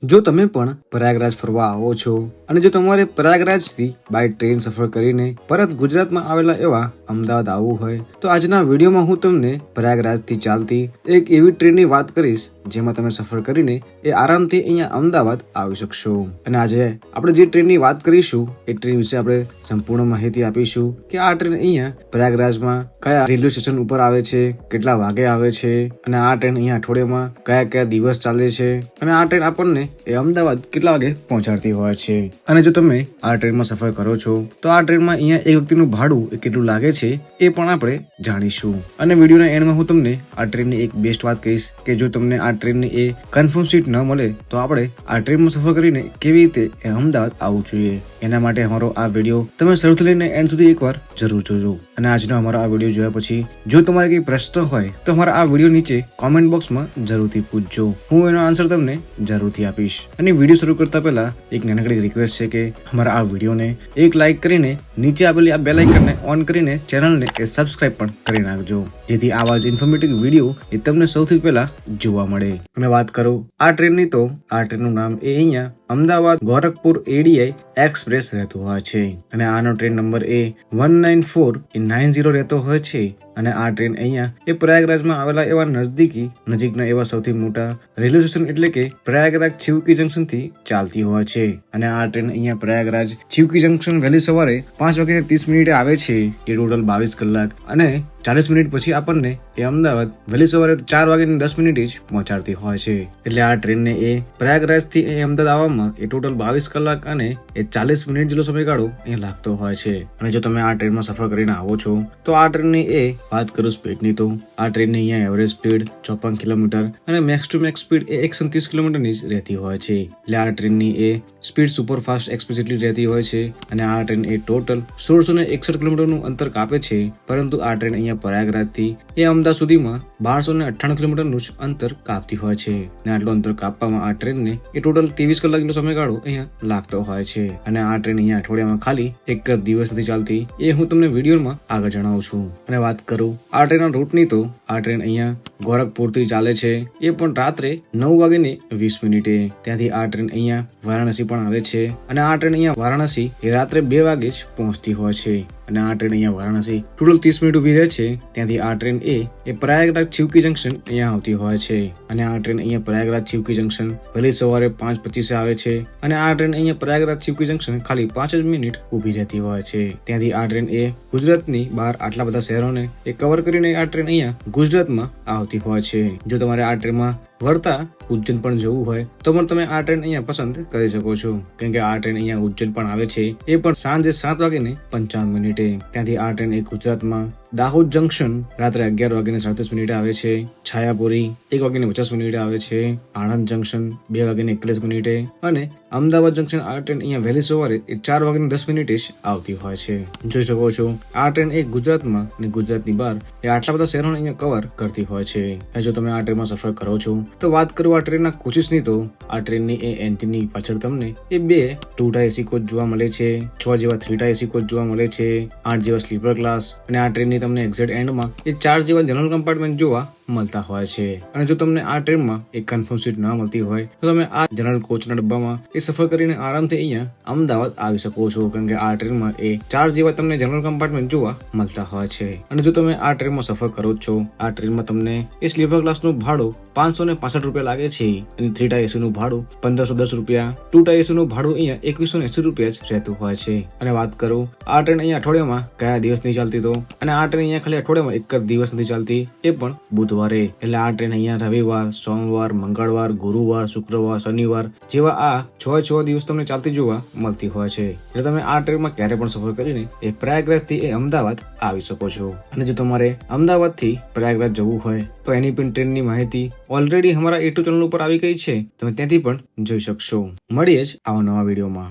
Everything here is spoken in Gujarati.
જો તમે પણ પ્રયાગરાજ ફરવા આવો છો અને જો તમારે પ્રયાગરાજથી બાય ટ્રેન સફર કરીને પરત ગુજરાતમાં આવેલા એવા અમદાવાદ આવવું હોય તો આજના વિડીયોમાં હું તમને પ્રયાગરાજથી ચાલતી એક એવી ટ્રેનની વાત કરીશ જેમાં તમે સફર કરીને એ આરામથી અહીંયા અમદાવાદ આવી શકશો। અને આજે આપણે જે ટ્રેનની વાત કરીશું એ ટ્રેન વિશે આપણે સંપૂર્ણ માહિતી આપીશું કે આ ટ્રેન અહીંયા પ્રયાગરાજમાં કયા રેલવે સ્ટેશન ઉપર આવે છે, કેટલા વાગે આવે છે અને આ ટ્રેન અહીંયા અઠવાડિયામાં કયા કયા દિવસ ચાલે છે અને આ ટ્રેન આપણને એ અમદાવાદ કેટલા વાગે પહોંચાડતી હોય છે। અને જો તમે આ ટ્રેનમાં સફર કરો છો તો આ ટ્રેનમાં અહીંયા એક વ્યક્તિનું ભાડું એ કેટલું લાગે છે એ પણ આપણે જાણીશું। અને વિડીયોના એન્ડમાં હું તમને આ ટ્રેનની એક બેસ્ટ વાત કહીશ કે જો તમને આ ટ્રેનની એ કન્ફર્મ સીટ ન મળે તો આપણે આ ટ્રેનમાં સફર કરીને કેવી રીતે એ અમદાવાદ આવવું જોઈએ એના માટે અમારો આ વિડીયો તમે શરૂથી લઈને એન્ડ સુધી એકવાર જરૂર જોજો। અને આજનો અમારો આ વિડીયો જોયા પછી જો તમારે કઈ પ્રશ્ન હોય તો અમારા આ વિડીયો નીચે કોમેન્ટ બોક્સમાં જરૂરથી પૂછજો, હું એનો આન્સર તમને જરૂરથી આપીશ। અને વિડીયો શરૂ કરતા પહેલા એક નાનકડી રિક્વેસ્ટ છે કે અમારા આ વિડીયોને એક લાઈક કરીને નીચે આપેલી આ બેલ આઇકનને ઓન કરીને ચેનલને સબસ્ક્રાઇબ પણ કરી નાખજો જેથી આવા જ ઇન્ફોર્મેટિવ વિડીયો એ તમને સૌથી પહેલા જોવા મળે। અને વાત કરું આ ટ્રેનની તો આ ટ્રેનનું નામ એ અહીંયા અમદાવાદ ગોરખપુર એડીઆઈ એક્સપ્રેસ રહેતું હોય છે અને આનો ટ્રેન નંબર એ 19490 રહેતો હોય છે। અને આ ટ્રેન અહીંયા એ પ્રયાગરાજમાં આવેલા એવા નજીકના એવા સૌથી મોટા રેલવે સ્ટેશન એટલે કે પ્રયાગરાજ ચિવકી જંકશન થી ચાલતી હોય છે। અને આ ટ્રેન અહીંયા પ્રયાગરાજ ચિવકી જંકશન વહેલી સવારે 5:30 આવે છે એ ટોટલ 22 કલાક અને 40 મિનિટ પછી આપણને એ અમદાવાદ વહેલી સવારે 4:10 જ પહોંચાડતી હોય છે। એટલે આ ટ્રેનને એ પ્રયાગરાજ થી અમદાવાદ આવવામાં એ ટોટલ 22 કલાક અને એ 40 મિનિટ જેટલો સમયગાળો એ લાગતો હોય છે। અને જો તમે આ ટ્રેનમાં સફર કરીને આવો છો તો આ ટ્રેનની એ વાત કરું સ્પીડની તો આ ટ્રેનની અહીંયા એવરેજ સ્પીડ 54 કિલોમીટર અને મેક્સ ટુ મેક્સ સ્પીડ એ 130 કિલોમીટરની જ રહેતી હોય છે। એટલે આ ટ્રેનની એ સ્પીડ સુપર ફાસ્ટ એક્સપ્રેસ જેટલી રહેતી હોય છે અને આ ટ્રેન એ ટોટલ 1661 કિલોમીટરનું અંતર કાપે છે, પરંતુ આ ટ્રેન અહીંયા પ્રયાગરાજથી એ અમદાવાદ સુધીમાં 1298 કિલોમીટરનું જ અંતર કાપતી હોય છે અને આટલું અંતર કાપવામાં આ ટ્રેનને એ ટોટલ 23 કલાકનો સમયગાળો અહીંયા લાગતો હોય છે। અને આ ટ્રેન અહીંયા અઠવાડિયામાં ખાલી એક જ દિવસ નથી ચાલતી એ હું તમને વિડીયોમાં આગળ જણાવું છું। અને વાત કરું આ ટ્રેનના રૂટની તો આ ટ્રેન અહીંયા ગોરખપુરથી ચાલે છે એ પણ રાત્રે 9:20 ત્યાંથી આ ટ્રેન અહીંયા વારાણસી પણ આવે છે અને આ ટ્રેન અહીંયા વારાણસી એ રાત્રે 2 વાગે જ પહોંચતી હોય છે। અને આ ટ્રેન અહીંયા વારાણસી ટોટલ 30 મિનિટ ઉભી રહે છે, ત્યાંથી આ ટ્રેન એ પ્રયાગરાજ ચિવકી જંકશન અહીંયા આવતી હોય છે અને આ ટ્રેન અહીંયા પ્રયાગરાજ ચિવકી જંકશન વહેલી સવારે 5:25 આવે છે અને આ ટ્રેન અહીંયા પ્રયાગરાજ ચિવકી જંકશન ખાલી 5 જ મિનિટ ઉભી રહેતી હોય છે। ત્યાંથી આ ટ્રેન એ ગુજરાતની બહાર આટલા બધા શહેરોને એ કવર કરીને આ ટ્રેન અહીંયા ગુજરાતમાં આવતી હોય છે। જો તમારે આ ટ્રેનમાં વળતા ઉજ્જૈન પણ જવું હોય તો પણ તમે આ ટ્રેન અહીંયા પસંદ કરી શકો છો, કેમ કે આ ટ્રેન અહીંયા ઉજ્જૈન પણ આવે છે એ પણ સાંજે 7:55 ત્યાંથી આ ટ્રેન એ ગુજરાતમાં દાહોદ જંકશન રાત્રે 11:37 આવે છે, છાયાપુરી 1:50 આવે છે, આણંદ જંકશન 2:41 અને અમદાવાદ જંકશન આ ટ્રેન અહીંયા વહેલી સવારે 4:10 જ આવતી હોય છે। જોઈ શકો છો આ ટ્રેન એ ગુજરાતમાં અને ગુજરાતની બહાર એ આટલા બધા શહેરોને અહીંયા કવર કરતી હોય છે। અને જો તમે આ ટ્રેનમાં સફર કરો છો તો વાત કરું આ ટ્રેનના કોચિસની તો આ ટ્રેનની એ એન્જિનની પાછળ તમને એ 2 2 એસી કોચ જોવા મળે છે, 6 જેવા 3 એસી કોચ જોવા મળે છે, 8 જેવા સ્લીપર ક્લાસ અને આ ટ્રેનની તમને એક્ઝેક્ટ એન્ડમાં એ 4 જેવા જનરલ કમ્પાર્ટમેન્ટ જોવા મળતા હોય છે। અને જો તમને આ ટ્રેનમાં એક કન્ફર્મ સીટ ન મળતી હોય તો તમે આ જનરલ કોચના ડબ્બામાં એ સફર કરીને આરામથી અહીંયા અમદાવાદ આવી શકો છો, કેમ કે આ ટ્રેનમાં એ 4 જેવા તમને જનરલ કમ્પાર્ટમેન્ટ જોવા મળતા હોય છે। અને જો તમે આ ટ્રેનમાં સફર કરો છો આ ટ્રેનમાં તમને એ સ્લીપર ક્લાસનું ભાડું 565 રૂપિયા લાગે છે અને 3 એસી નું ભાડું 1510 રૂપિયા, 2 એસી નું ભાડું અહીંયા 2180 રૂપિયા જ રહેતું હોય છે। અને વાત કરું આ ટ્રેન અહીંયા અઠવાડિયામાં કયા દિવસ નહીં ચાલતી તો અને આ ટ્રેન અહીંયા ખાલી અઠવાડિયામાં એક જ દિવસ નથી ચાલતી એ પણ બુધવારે। એટલે આ ટ્રેન અહીંયા રવિવાર, સોમવાર, મંગળવાર, ગુરુવાર, શુક્રવાર, શનિવાર જેવા આ 6 દિવસ તમને ચાલતી જોવા મળતી હોય છે। એટલે તમે આ ટ્રેનમાં ક્યારે પણ સફર કરીને એ પ્રયાગરાજ થી એ અમદાવાદ આવી શકો છો। અને જો તમારે અમદાવાદ થી પ્રયાગરાજ જવું હોય તો એની પણ ટ્રેનની માહિતી ઓલરેડી અમારા A2 ચેનલ ઉપર આવી ગઈ છે, તમે ત્યાંથી પણ જોઈ શકશો। મળીએ જ આવા નવા વિડીયોમાં।